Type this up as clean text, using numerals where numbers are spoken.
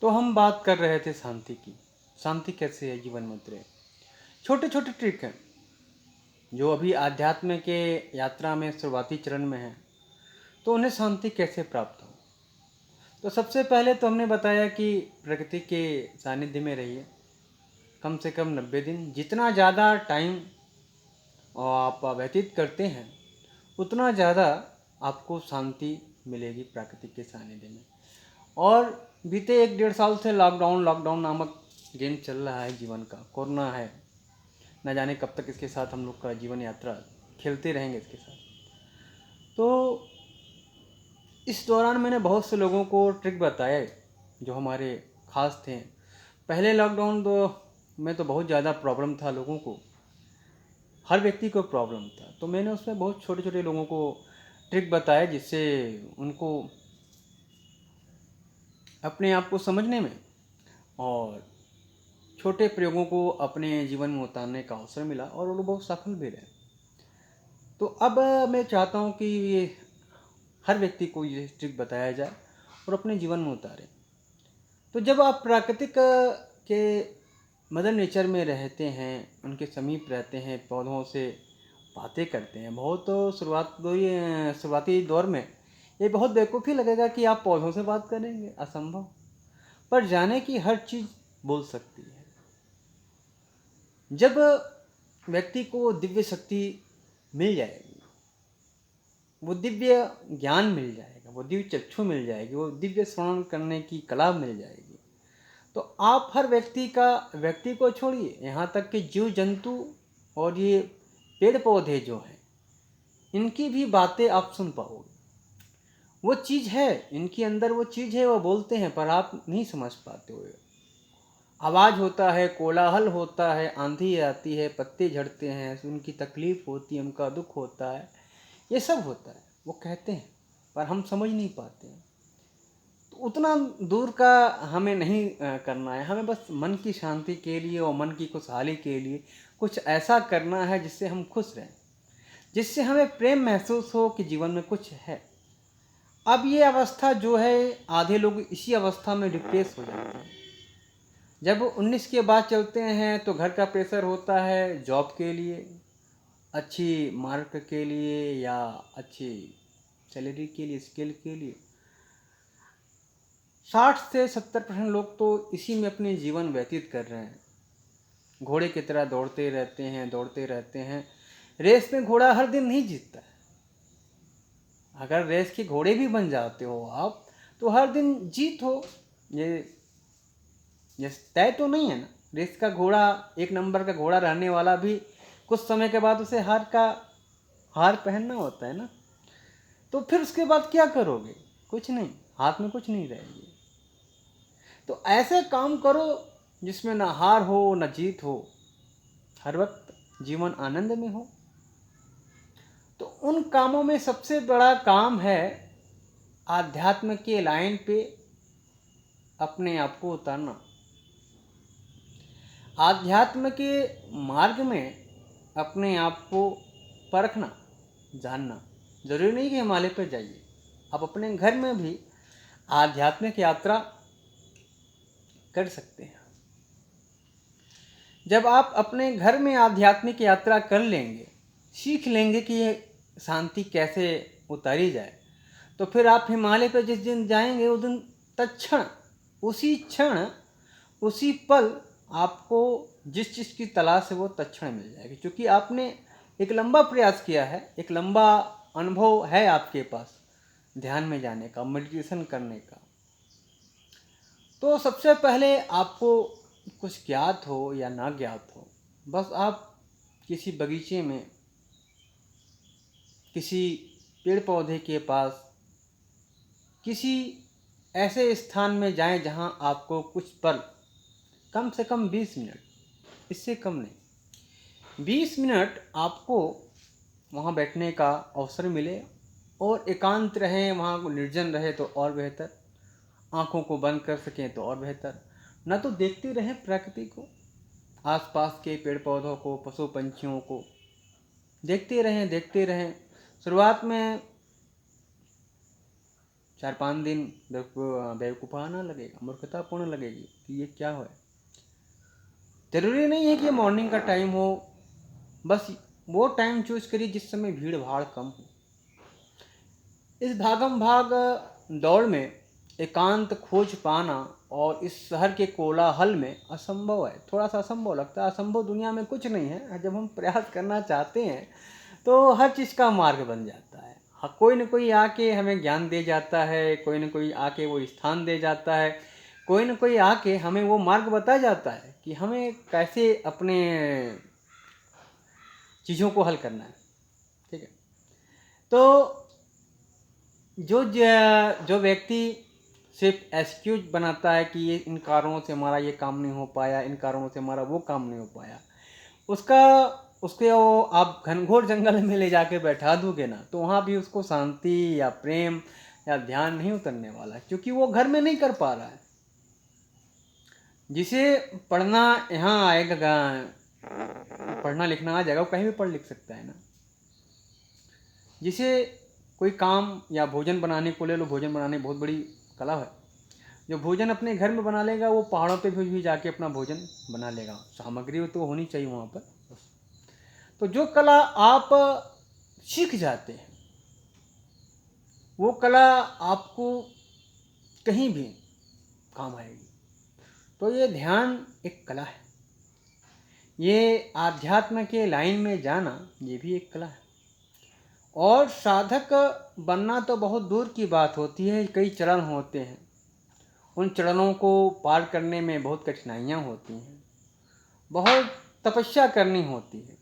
तो हम बात कर रहे थे शांति की। शांति कैसे है जीवन में उतरे। छोटे छोटे ट्रिक हैं जो अभी आध्यात्म के यात्रा में शुरुआती चरण में है, तो उन्हें शांति कैसे प्राप्त हो। तो सबसे पहले तो हमने बताया कि प्रकृति के सानिध्य में रहिए कम से कम 90 दिन। जितना ज़्यादा टाइम आप व्यतीत करते हैं उतना ज़्यादा आपको शांति मिलेगी प्राकृतिक के सानिध्य में। और बीते 1 डेढ़ साल से लॉकडाउन लॉकडाउन नामक गेम चल रहा है जीवन का। कोरोना है, न जाने कब तक इसके साथ हम लोग का जीवन यात्रा खेलते रहेंगे इसके साथ। तो इस दौरान मैंने बहुत से लोगों को ट्रिक बताए जो हमारे खास थे। पहले लॉकडाउन में तो बहुत ज़्यादा प्रॉब्लम था लोगों को, हर व्यक्ति को प्रॉब्लम था। तो मैंने उसमें बहुत छोटे छोटे लोगों को ट्रिक बताया जिससे उनको अपने आप को समझने में और छोटे प्रयोगों को अपने जीवन में उतारने का अवसर मिला और वो लोग बहुत सफल भी रहे। तो अब मैं चाहता हूँ कि ये हर व्यक्ति को ये ट्रिक बताया जाए और अपने जीवन में उतारे। तो जब आप प्राकृतिक के मदर नेचर में रहते हैं, उनके समीप रहते हैं, पौधों से बातें करते हैं, बहुत तो शुरुआती दौर में ये बहुत बेवकूफ़ी लगेगा कि आप पौधों से बात करेंगे, असंभव। पर जाने की हर चीज़ बोल सकती है। जब व्यक्ति को दिव्य शक्ति मिल जाएगी, वो दिव्य ज्ञान मिल जाएगा, वो दिव्य चक्षु मिल जाएगी, वो दिव्य श्रवण करने की कला मिल जाएगी, तो आप हर व्यक्ति को छोड़िए, यहाँ तक कि जीव जंतु और ये पेड़ पौधे जो हैं इनकी भी बातें आप सुन पाओगे। वो चीज़ है इनके अंदर, वो चीज़ है, वो बोलते हैं पर आप नहीं समझ पाते हो। आवाज़ होता है, कोलाहल होता है, आंधी आती है, पत्ते झड़ते हैं, उनकी तकलीफ़ होती है, उनका दुख होता है, ये सब होता है। वो कहते हैं पर हम समझ नहीं पाते हैं। तो उतना दूर का हमें नहीं करना है। हमें बस मन की शांति के लिए और मन की खुशहाली के लिए कुछ ऐसा करना है जिससे हम खुश रहें, जिससे हमें प्रेम महसूस हो कि जीवन में कुछ है। अब ये अवस्था जो है, आधे लोग इसी अवस्था में डिप्रेस हो जाते हैं। जब 19 के बाद चलते हैं तो घर का प्रेशर होता है जॉब के लिए, अच्छी मार्क के लिए या अच्छी सैलरी के लिए, स्किल के लिए। 60 से 70% लोग तो इसी में अपने जीवन व्यतीत कर रहे हैं। घोड़े की तरह दौड़ते रहते हैं, दौड़ते रहते हैं। रेस में घोड़ा हर दिन नहीं जीतता है। अगर रेस के घोड़े भी बन जाते हो आप तो हर दिन जीत हो, ये तय तो नहीं है ना। रेस का घोड़ा, 1 नंबर का घोड़ा रहने वाला भी कुछ समय के बाद उसे हार पहनना होता है ना। तो फिर उसके बाद क्या करोगे? कुछ नहीं, हाथ में कुछ नहीं रहेगी। तो ऐसे काम करो जिसमें ना हार हो ना जीत हो, हर वक्त जीवन आनंद में हो। तो उन कामों में सबसे बड़ा काम है आध्यात्म के लाइन पे अपने आप को उतारना। आध्यात्म के मार्ग में अपने आप को परखना, जानना। जरूरी नहीं कि हिमालय पर जाइए, आप अपने घर में भी आध्यात्मिक यात्रा कर सकते हैं। जब आप अपने घर में आध्यात्मिक यात्रा कर लेंगे, सीख लेंगे कि ये शांति कैसे उतारी जाए, तो फिर आप हिमालय पर जिस दिन जाएंगे उस दिन तत्क्षण, उसी क्षण, उसी पल आपको जिस चीज़ की तलाश है वो तत्क्षण मिल जाएगी। क्योंकि आपने एक लंबा प्रयास किया है, एक लंबा अनुभव है आपके पास ध्यान में जाने का, मेडिटेशन करने का। तो सबसे पहले आपको कुछ ज्ञात हो या ना ज्ञात हो, बस आप किसी बगीचे में, किसी पेड़ पौधे के पास, किसी ऐसे स्थान में जाएं जहां आपको कुछ पल, कम से कम 20 मिनट, इससे कम नहीं, 20 मिनट आपको वहां बैठने का अवसर मिले और एकांत रहें, वहां निर्जन रहे तो और बेहतर, आँखों को बंद कर सकें तो और बेहतर। न तो देखते रहें प्रकृति को, आसपास के पेड़ पौधों को, पशु पंछियों को देखते रहें, देखते रहें। शुरुआत में 4-5 दिन बेवकूफ़ाना लगेगा, मूर्खतापूर्ण लगेगी कि ये क्या है। ज़रूरी नहीं है कि मॉर्निंग का टाइम हो, बस वो टाइम चूज़ करिए जिस समय भीड़ भाड़ कम हो। इस भागम भाग दौड़ में एकांत खोज पाना और इस शहर के कोलाहल में असंभव है, थोड़ा सा असंभव लगता है। असंभव दुनिया में कुछ नहीं है। जब हम प्रयास करना चाहते हैं तो हर चीज़ का मार्ग बन जाता है। हाँ, कोई न कोई आके हमें ज्ञान दे जाता है, कोई न कोई आके वो स्थान दे जाता है, कोई न कोई आके हमें वो मार्ग बता जाता है कि हमें कैसे अपने चीज़ों को हल करना है। ठीक है, तो जो व्यक्ति सिर्फ एक्सक्यूज बनाता है कि ये इन कारणों से हमारा ये काम नहीं हो पाया, इन कारणों से हमारा वो काम नहीं हो पाया, उसके वो आप घनघोर जंगल में ले जाके बैठा दोगे ना, तो वहाँ भी उसको शांति या प्रेम या ध्यान नहीं उतरने वाला, क्योंकि वो घर में नहीं कर पा रहा है। जिसे पढ़ना यहाँ आएगा, पढ़ना लिखना आ जाएगा, वो कहीं भी पढ़ लिख सकता है ना। जिसे कोई काम या भोजन बनाने को ले लो, भोजन बनाने बहुत बड़ी कला है। जो भोजन अपने घर में बना लेगा वो पहाड़ों पे भी जाके अपना भोजन बना लेगा। सामग्री तो होनी चाहिए वहाँ पर। तो जो कला आप सीख जाते हैं, वो कला आपको कहीं भी काम आएगी। तो ये ध्यान एक कला है। ये आध्यात्म के लाइन में जाना ये भी एक कला है। और साधक बनना तो बहुत दूर की बात होती है, कई चरण होते हैं। उन चरणों को पार करने में बहुत कठिनाइयाँ होती हैं, बहुत तपस्या करनी होती है।